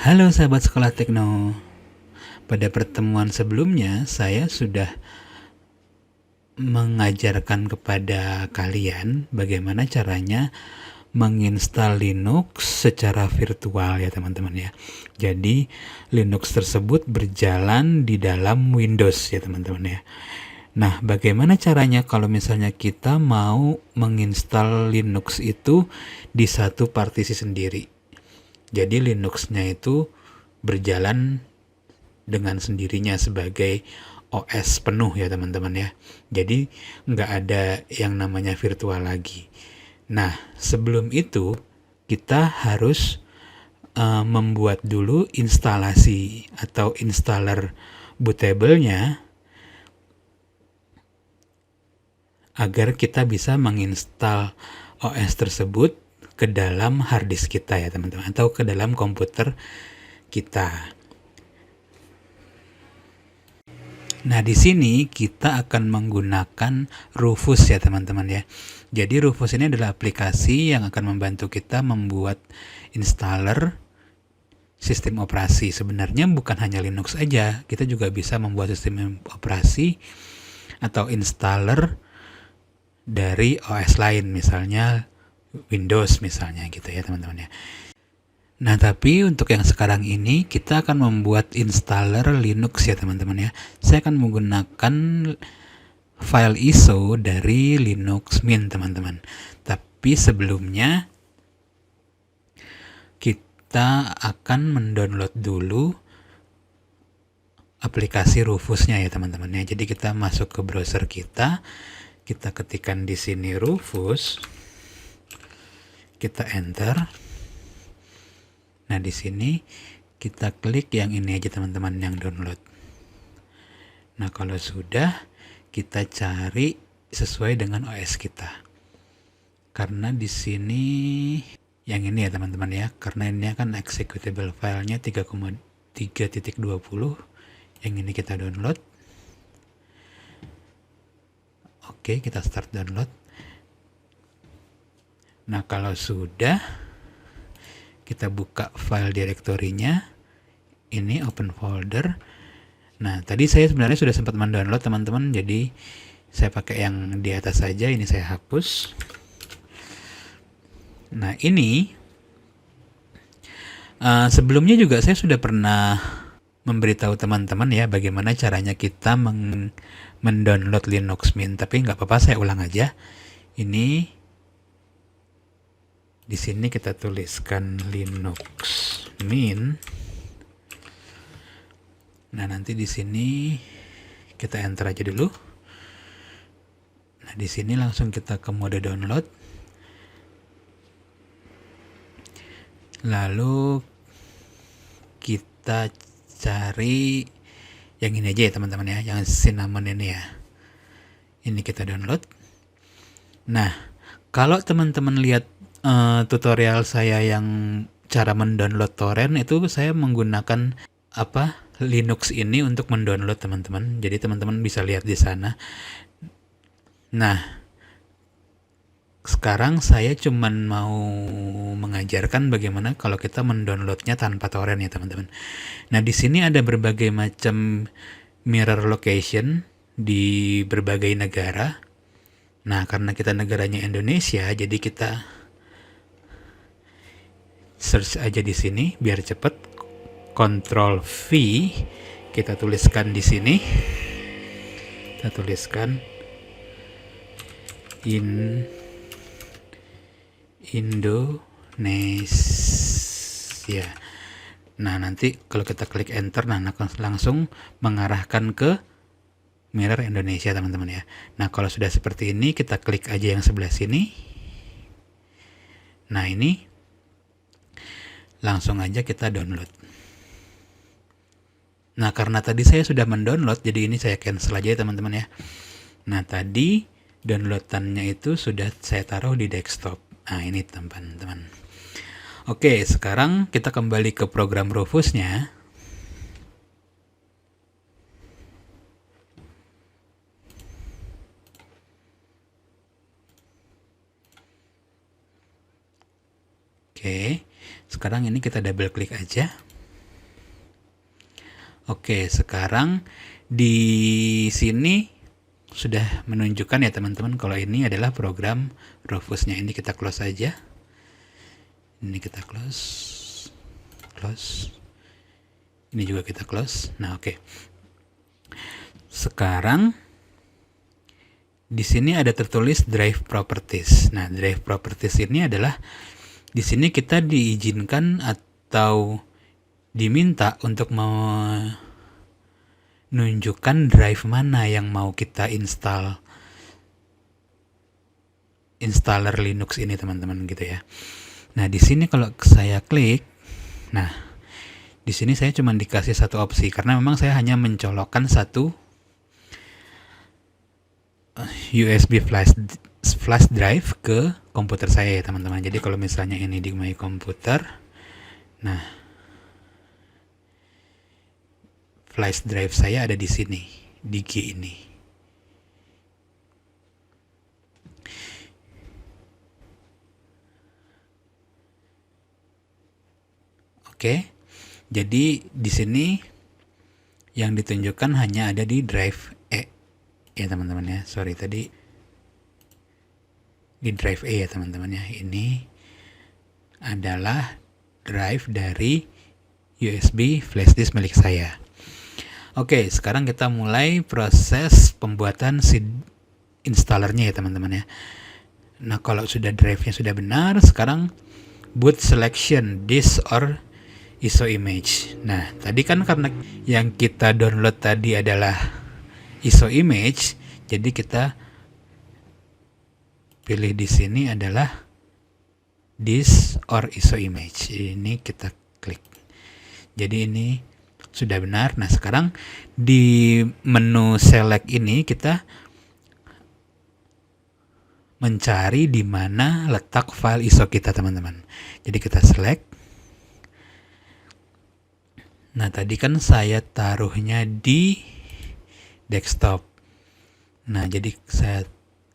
Halo sahabat Sekolah Tekno. Pada pertemuan sebelumnya, saya sudah mengajarkan kepada kalian bagaimana caranya menginstal Linux secara virtual ya teman-teman ya. Jadi Linux tersebut berjalan di dalam Windows ya teman-teman ya. Nah, bagaimana caranya kalau misalnya kita mau menginstal Linux itu di satu partisi sendiri? Jadi Linux-nya itu berjalan dengan sendirinya sebagai OS penuh ya teman-teman ya. Jadi nggak ada yang namanya virtual lagi. Nah, sebelum itu kita harus membuat dulu instalasi atau installer bootable-nya agar kita bisa menginstal OS tersebut ke dalam hard disk kita ya teman-teman, atau ke dalam komputer kita. Nah, di sini kita akan menggunakan Rufus ya teman-teman ya. Jadi Rufus ini adalah aplikasi yang akan membantu kita membuat installer sistem operasi. Sebenarnya bukan hanya Linux aja, kita juga bisa membuat sistem operasi atau installer dari OS lain, misalnya Windows misalnya gitu ya teman-teman ya. Nah, tapi untuk yang sekarang ini kita akan membuat installer Linux ya teman-teman ya. Saya akan menggunakan file ISO dari Linux Mint teman-teman. Tapi sebelumnya kita akan mendownload dulu aplikasi Rufusnya ya teman-teman ya. Jadi kita masuk ke browser kita ketikkan di sini Rufus, kita enter. Nah, di sini kita klik yang ini aja teman-teman, yang download. Nah, kalau sudah, kita cari sesuai dengan OS kita. Karena di sini yang ini ya teman-teman ya, karena ini akan executable filenya 3.3.20. Yang ini kita download. Oke, kita start download. Nah, kalau sudah, kita buka file direktorinya, ini open folder. Nah, tadi saya sebenarnya sudah sempat mendownload teman-teman, jadi saya pakai yang di atas saja, ini saya hapus. Nah, ini sebelumnya juga saya sudah pernah memberitahu teman-teman ya bagaimana caranya kita mendownload Linux Mint, tapi nggak apa-apa, saya ulang aja. Ini di sini kita tuliskan Linux Mint. Nah, nanti di sini kita enter aja dulu. Nah, di sini langsung kita ke mode download. Lalu kita cari yang ini aja ya teman-teman ya, yang cinnamon ini ya. Ini kita download. Nah, kalau teman-teman lihat tutorial saya yang cara mendownload torrent, itu saya menggunakan Linux ini untuk mendownload teman-teman. Jadi teman-teman bisa lihat di sana. Nah, sekarang saya cuman mau mengajarkan bagaimana kalau kita mendownloadnya tanpa torrent ya teman-teman. Nah, di sini ada berbagai macam mirror location di berbagai negara. Nah, karena kita negaranya Indonesia, jadi kita search aja di sini biar cepet. Ctrl V, kita tuliskan di sini. Kita tuliskan Indonesia. Nah, nanti kalau kita klik enter, nah langsung mengarahkan ke mirror Indonesia teman-teman ya. Nah, kalau sudah seperti ini, kita klik aja yang sebelah sini. Nah, ini langsung aja kita download. Nah, karena tadi saya sudah mendownload, jadi ini saya cancel aja ya teman-teman ya. Nah, tadi downloadannya itu sudah saya taruh di desktop. Nah, ini teman-teman. Oke, sekarang kita kembali ke program Rufusnya. Oke, sekarang ini kita double klik aja. Oke, sekarang di sini sudah menunjukkan ya teman-teman kalau ini adalah program Rufusnya. Ini kita close aja. Ini kita close. Ini juga kita close. Nah, oke. Sekarang di sini ada tertulis Drive Properties. Nah, Drive Properties ini adalah di sini kita diizinkan atau diminta untuk menunjukkan drive mana yang mau kita installer Linux ini teman-teman gitu ya. Nah, di sini kalau saya klik, nah di sini saya cuma dikasih satu opsi karena memang saya hanya mencolokkan satu USB flash drive ke komputer saya ya teman-teman. Jadi kalau misalnya ini di my komputer, nah flash drive saya ada di sini, di G ini. Oke, jadi di sini yang ditunjukkan hanya ada di drive E ya teman-teman ya. Sorry tadi di drive E ya teman-teman ya. Ini adalah drive dari USB flash disk milik saya. Oke, sekarang kita mulai proses pembuatan si installernya ya teman-teman ya. Nah, kalau sudah drive-nya sudah benar, sekarang boot selection disk or ISO image. Nah, tadi kan karena yang kita download tadi adalah ISO image, jadi kita pilih di sini adalah disk or ISO image. Ini kita klik. Jadi ini sudah benar. Nah, sekarang di menu select ini kita mencari di mana letak file ISO kita, teman-teman. Jadi kita select. Nah, tadi kan saya taruhnya di desktop. Nah, jadi saya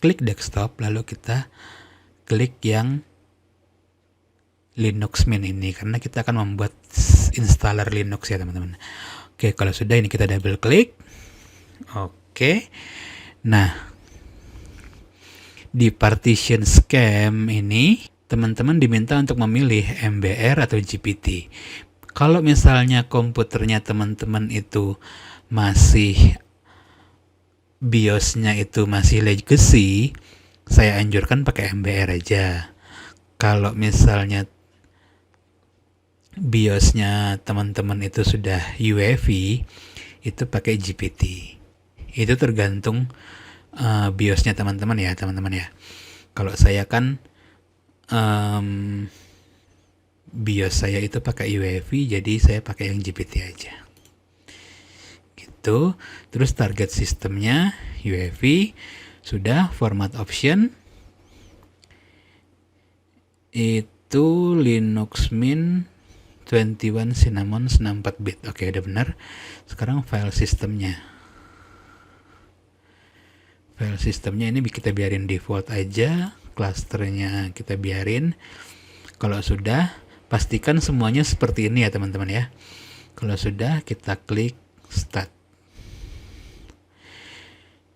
klik desktop, lalu kita klik yang Linux Mint ini karena kita akan membuat installer Linux ya teman-teman. Oke, kalau sudah ini kita double klik. Oke. Nah, di partition scheme ini teman-teman diminta untuk memilih MBR atau GPT. Kalau misalnya komputernya teman-teman itu masih BIOS-nya itu masih legacy, saya anjurkan pakai MBR aja. Kalau misalnya BIOS-nya teman-teman itu sudah UEFI, itu pakai GPT. Itu tergantung BIOS-nya teman-teman ya. Kalau saya kan BIOS saya itu pakai UEFI, jadi saya pakai yang GPT aja. Gitu. Terus target sistemnya UEFI, sudah format option itu Linux Mint 21 Cinnamon 64 bit. Oke, udah benar. Sekarang file sistemnya. File sistemnya ini kita biarin default aja, klasternya kita biarin. Kalau sudah, pastikan semuanya seperti ini ya teman-teman ya. Kalau sudah, kita klik start.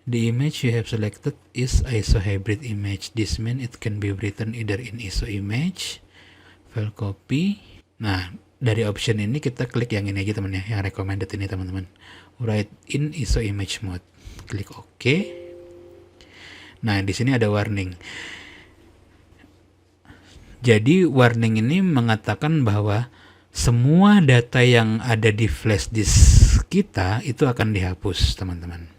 The image you have selected is ISO hybrid image. This means it can be written either in ISO image, file copy. Nah, dari option ini kita klik yang ini aja teman ya, yang recommended ini teman-teman. Write in ISO image mode. Klik OK. Nah, di sini ada warning. Jadi warning ini mengatakan bahwa semua data yang ada di flash disk kita itu akan dihapus, teman-teman.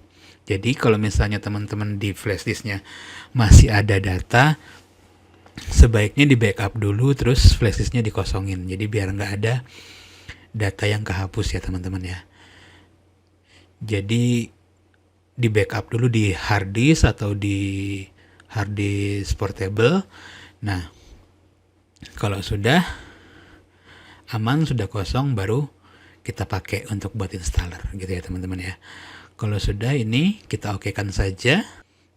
Jadi kalau misalnya teman-teman di flash disknya masih ada data, sebaiknya di backup dulu, terus flash disknya dikosongin. Jadi biar nggak ada data yang kehapus ya teman-teman ya. Jadi di backup dulu di hard disk atau di hard disk portable. Nah, kalau sudah aman, sudah kosong, baru kita pakai untuk buat installer gitu ya teman-teman ya. Kalau sudah ini kita okekan saja.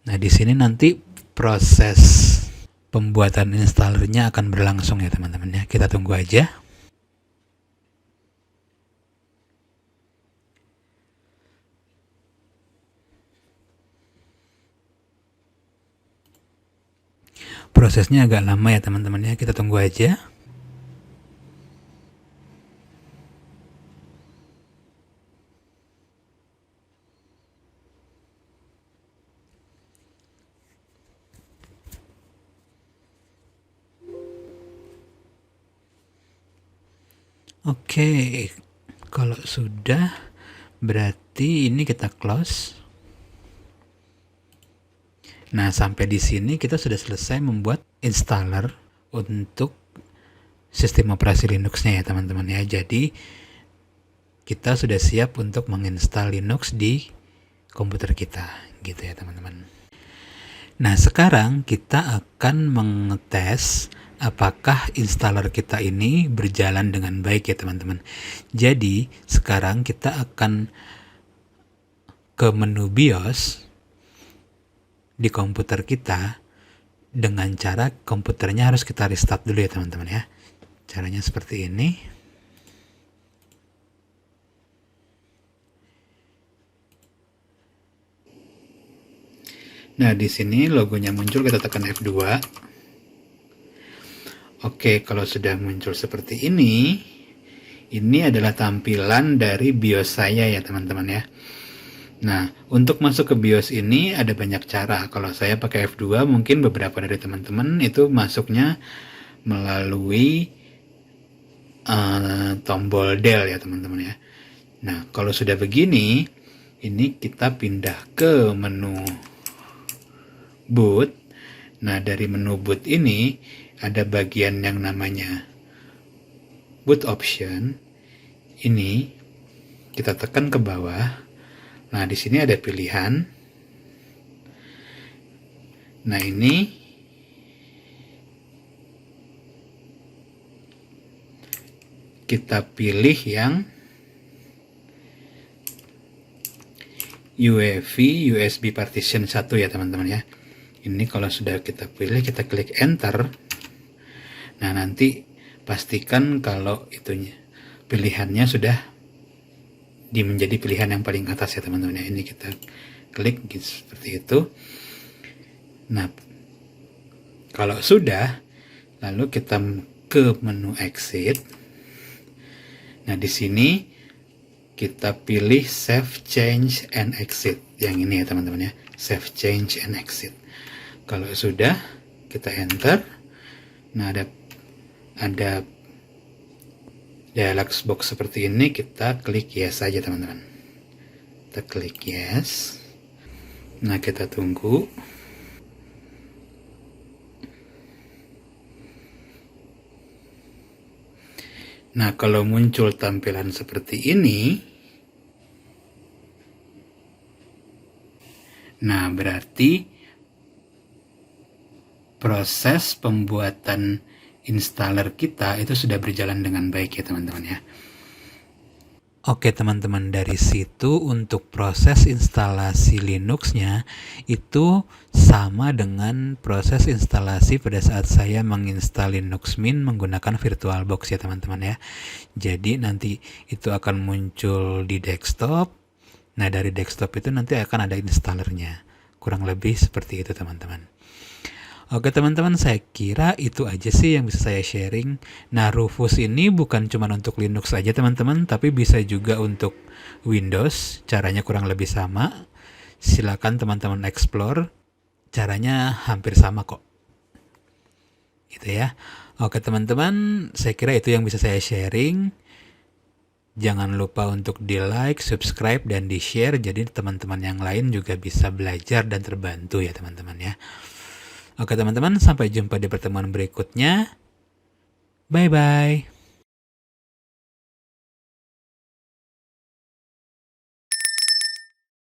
Nah, di sini nanti proses pembuatan installernya akan berlangsung ya teman-teman ya. Kita tunggu aja. prosesnya agak lama ya teman-teman ya, kita tunggu aja. Oke, kalau sudah berarti ini kita close. Nah, sampai di sini kita sudah selesai membuat installer untuk sistem operasi Linux-nya ya teman-teman ya. Jadi kita sudah siap untuk menginstal Linux di komputer kita gitu ya teman-teman. Nah, sekarang kita akan mengetes apakah installer kita ini berjalan dengan baik ya teman-teman. Jadi sekarang kita akan ke menu BIOS di komputer kita dengan cara komputernya harus kita restart dulu ya teman-teman ya. Caranya seperti ini. Nah, di sini logonya muncul, kita tekan F2. Oke, kalau sudah muncul seperti ini adalah tampilan dari BIOS saya ya teman-teman ya. Nah, untuk masuk ke BIOS ini ada banyak cara. Kalau saya pakai F2, mungkin beberapa dari teman-teman itu masuknya melalui tombol del ya teman-teman ya. Nah, kalau sudah begini, ini kita pindah ke menu boot. Nah, dari menu boot ini ada bagian yang namanya boot option. Ini kita tekan ke bawah. Nah, di sini ada pilihan. Nah, ini kita pilih yang UEFI USB partition 1 ya teman-teman ya. Ini kalau sudah kita pilih, kita klik enter. Nah, nanti pastikan kalau itunya pilihannya sudah menjadi pilihan yang paling atas ya teman-teman ya. Ini kita klik gitu, seperti itu. Nah, kalau sudah, lalu kita ke menu exit. Nah, di sini kita pilih save, change, and exit. Yang ini ya teman-teman ya, save, change, and exit. Kalau sudah, kita enter. Nah, ada dialog box seperti ini, kita klik yes saja teman-teman. Kita klik yes. Nah, kita tunggu. Nah, kalau muncul tampilan seperti ini, nah berarti proses pembuatan installer kita itu sudah berjalan dengan baik ya teman-teman ya. Oke teman-teman, dari situ untuk proses instalasi Linux-nya itu sama dengan proses instalasi pada saat saya menginstal Linux Mint menggunakan VirtualBox ya teman-teman ya. Jadi nanti itu akan muncul di desktop. Nah, dari desktop itu nanti akan ada installernya. Kurang lebih seperti itu teman-teman. Oke teman-teman, saya kira itu aja sih yang bisa saya sharing. Nah, Rufus ini bukan cuma untuk Linux saja teman-teman, tapi bisa juga untuk Windows. Caranya kurang lebih sama. Silakan teman-teman explore. Caranya hampir sama kok. Gitu ya. Oke teman-teman, saya kira itu yang bisa saya sharing. Jangan lupa untuk di like, subscribe, dan di share. Jadi teman-teman yang lain juga bisa belajar dan terbantu ya teman-teman ya. Oke teman-teman, sampai jumpa di pertemuan berikutnya. Bye-bye.